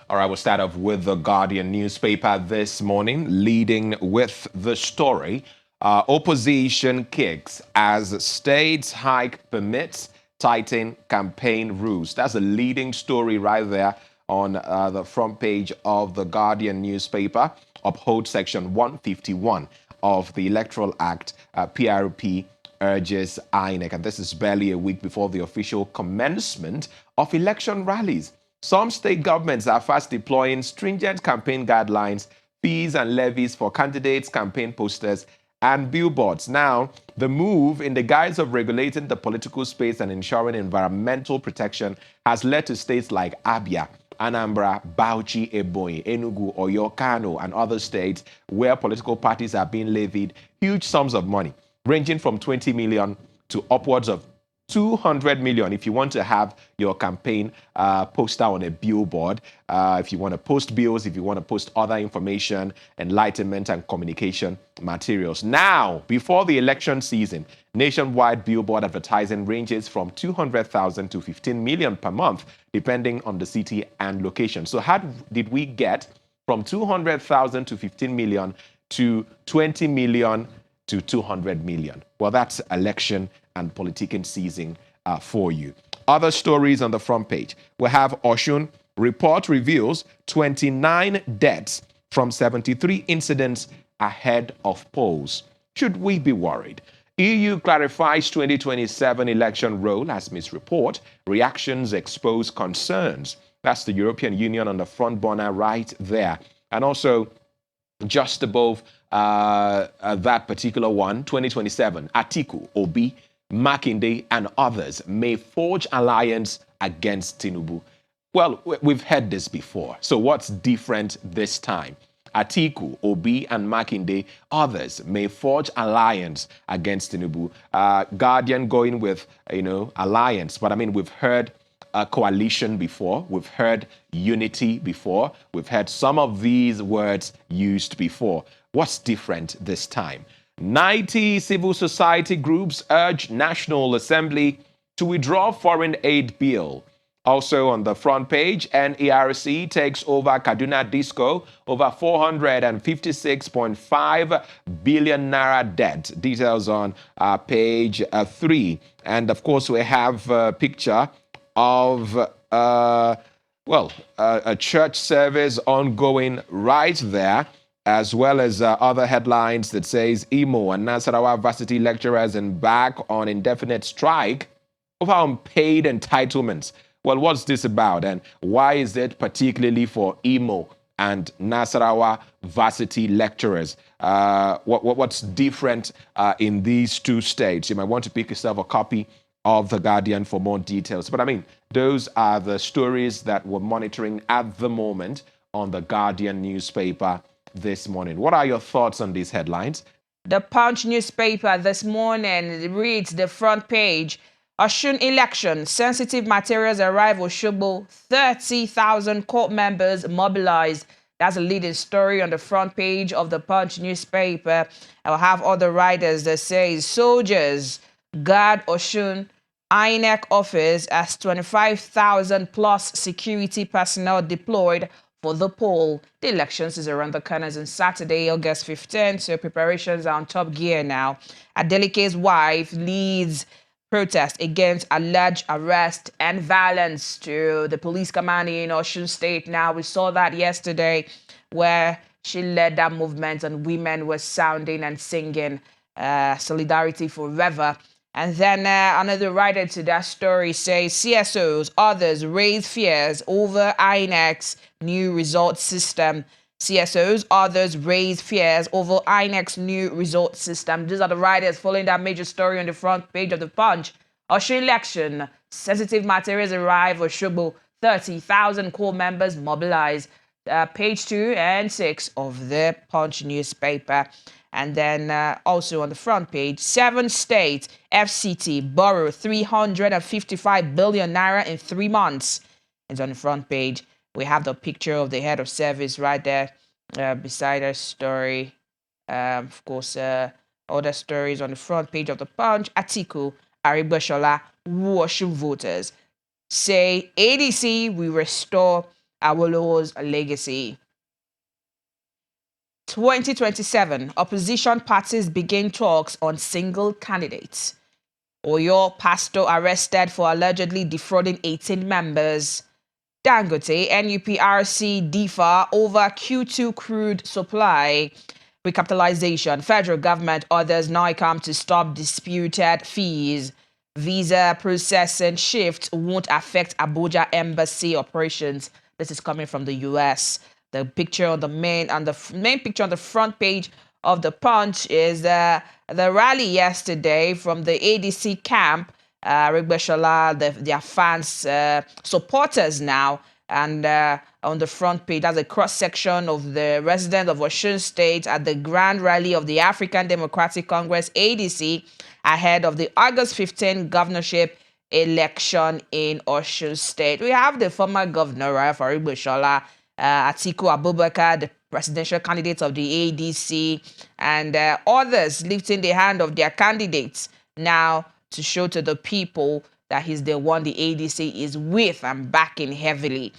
All right, we'll start off with the Guardian newspaper this morning, leading with the story. Opposition kicks as states hike permits tighten campaign rules. That's a leading story right there on the front page of the Guardian newspaper. Uphold Section 151 of the Electoral Act, PRP urges INEC, and this is barely a week before the official commencement of election rallies. Some state governments are fast deploying stringent campaign guidelines, fees and levies for candidates, campaign posters, and billboards. Now, the move, in the guise of regulating the political space and ensuring environmental protection, has led to states like Abia, Anambra, Bauchi, Ebonyi, Enugu, Oyo, Kano, and other states where political parties are being levied huge sums of money, ranging from 20 million to upwards of 200 million if you want to have your campaign poster on a billboard, if you want to post bills, if you want to post other information, enlightenment, and communication materials. Now, before the election season, nationwide billboard advertising ranges from 200,000 to 15 million per month, depending on the city and location. So how did we get from 200,000 to 15 million to 20 million to 200 million? Well, that's election and politicking season for you. Other stories on the front page. We have Osun. Report reveals 29 deaths from 73 incidents ahead of polls. Should we be worried? EU clarifies 2027 election role as misreport. Reactions expose concerns. That's the European Union on the front burner right there. And also, just above that particular one, 2027, Atiku, Obi, Makinde, and others may forge alliance against Tinubu. Well, we've heard this before. So what's different this time? Atiku, Obi, and Makinde, others may forge alliance against Tinubu. Guardian going with, alliance. But I mean, we've heard a coalition before. We've heard unity before. We've heard some of these words used before. What's different this time? 90 civil society groups urge National Assembly to withdraw foreign aid bill. Also on the front page, NERC takes over Kaduna Disco, over 456.5 billion naira debt. Details on page 3. And of course, we have a picture of, a church service ongoing right there, as well as other headlines that says Imo and Nasarawa varsity lecturers embark on indefinite strike over unpaid entitlements. Well, what's this about, and why is it particularly for Imo and Nasarawa varsity lecturers? What's different in these two states? You might want to pick yourself a copy of The Guardian for more details. But I mean, those are the stories that we're monitoring at the moment on The Guardian newspaper this morning. What are your thoughts on these headlines? The Punch newspaper this morning reads the front page. Osun election, sensitive materials arrive Osogbo, 30,000 court members mobilized. That's a leading story on the front page of the Punch newspaper. I'll have other writers that say soldiers guard Osun INEC office as 25,000 plus security personnel deployed for the poll. The elections is around the corner on Saturday, August 15th, so preparations are on top gear now. Adelike's wife leads protest against alleged arrest and violence to the police command in Osun State. Now, we saw that yesterday where she led that movement and women were sounding and singing Solidarity Forever. And then another writer to that story says CSOs, others raise fears over INEC's new result system. CSOs, others raise fears over INEC's new result system. These are the writers following that major story on the front page of the Punch. Osun election, sensitive materials arrive Osogbo, 30,000 core members mobilized. Page 2 and 6 of the Punch newspaper. And then also on the front page, 7 states FCT borrow 355 billion naira in 3 months. It's on the front page. We have the picture of the head of service right there beside our story. Of course, other stories on the front page of the Punch. Atiku, Aribashola, Osun voters say ADC will restore Awolowo's legacy. 2027, opposition parties begin talks on single candidates. Oyo pastor arrested for allegedly defrauding 18 members. Dangote, NUPRC differ over Q2 crude supply. Recapitalization, federal government orders NICAM to stop disputed fees. Visa processing shift won't affect Abuja embassy operations. This is coming from the U.S. The picture on the main picture on the front page of the Punch is the rally yesterday from the ADC camp. Rigbeshola, their fans, supporters now, and on the front page, that's a cross-section of the residents of Osun State at the grand rally of the African Democratic Congress, ADC, ahead of the August 15 governorship election in Osun State. We have the former governor, Farid Rigbeshola, Atiku Abubakar, the presidential candidate of the ADC, and others lifting the hand of their candidates now to show to the people that he's the one the ADC is with and backing heavily.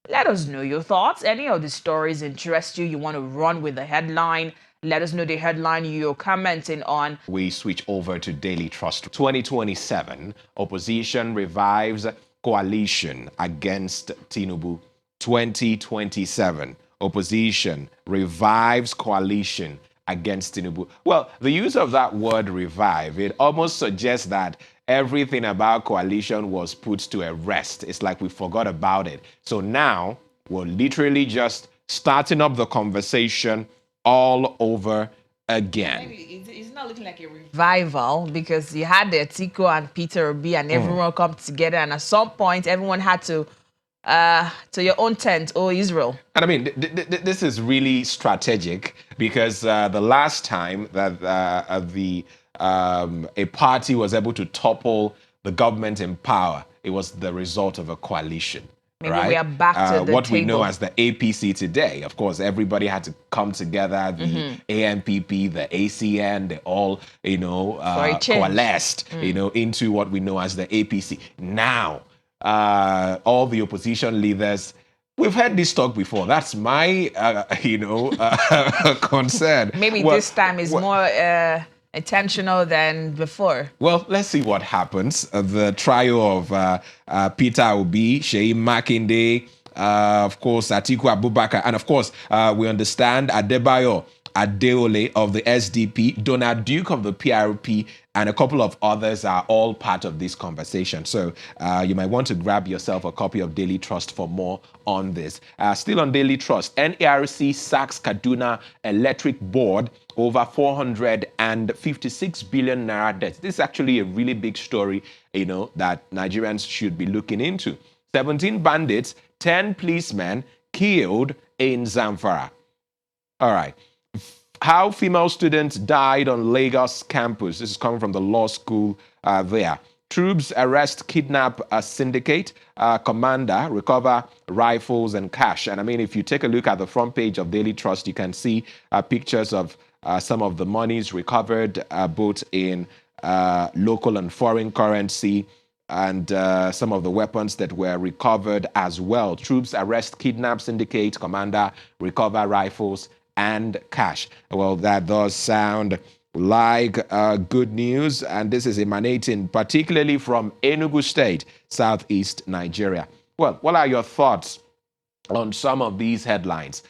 Let us know your thoughts. Any of the stories interest you? You want to run with the headline? Let us know the headline you're commenting on. We switch over to Daily Trust. 2027, opposition revives coalition against Tinubu. 2027, opposition revives coalition against Tinubu. Well, the use of that word revive, it almost suggests that everything about coalition was put to a rest. It's like we forgot about it. So now we're literally just starting up the conversation all over again. It's not looking like a revival because you had the Atiku and Peter Obi and everyone come together, and at some point everyone had to your own tent, O Israel. And I mean, this is really strategic because the last time that a party was able to topple the government in power, it was the result of a coalition. Maybe right? we are back to the what table. we know as the APC today. Of course, everybody had to come together. The ANPP, the ACN, they all, coalesced, into what we know as the APC. Now, all the opposition leaders, we've had this talk before. That's my, concern. Maybe this time is more intentional than before. Well, let's see what happens. The trio of Peter Obi, Sheyi Makinde, of course, Atiku Abubakar, and of course, we understand Adebayo Adeole of the SDP, Donald Duke of the PRP, and a couple of others are all part of this conversation. So you might want to grab yourself a copy of Daily Trust for more on this. Still on Daily Trust, NERC sacks Kaduna Electric Board over 456 billion naira debt. This is actually a really big story, that Nigerians should be looking into. 17 bandits, 10 policemen killed in Zamfara. All right. How female students died on Lagos campus. This is coming from the law school there. Troops arrest, kidnap a syndicate commander, recover rifles and cash. And I mean, if you take a look at the front page of Daily Trust, you can see pictures of some of the monies recovered, both in local and foreign currency, and some of the weapons that were recovered as well. Troops arrest, kidnap syndicate commander, recover rifles and cash. Well, that does sound like good news, and this is emanating particularly from Enugu State, southeast Nigeria. Well, what are your thoughts on some of these headlines?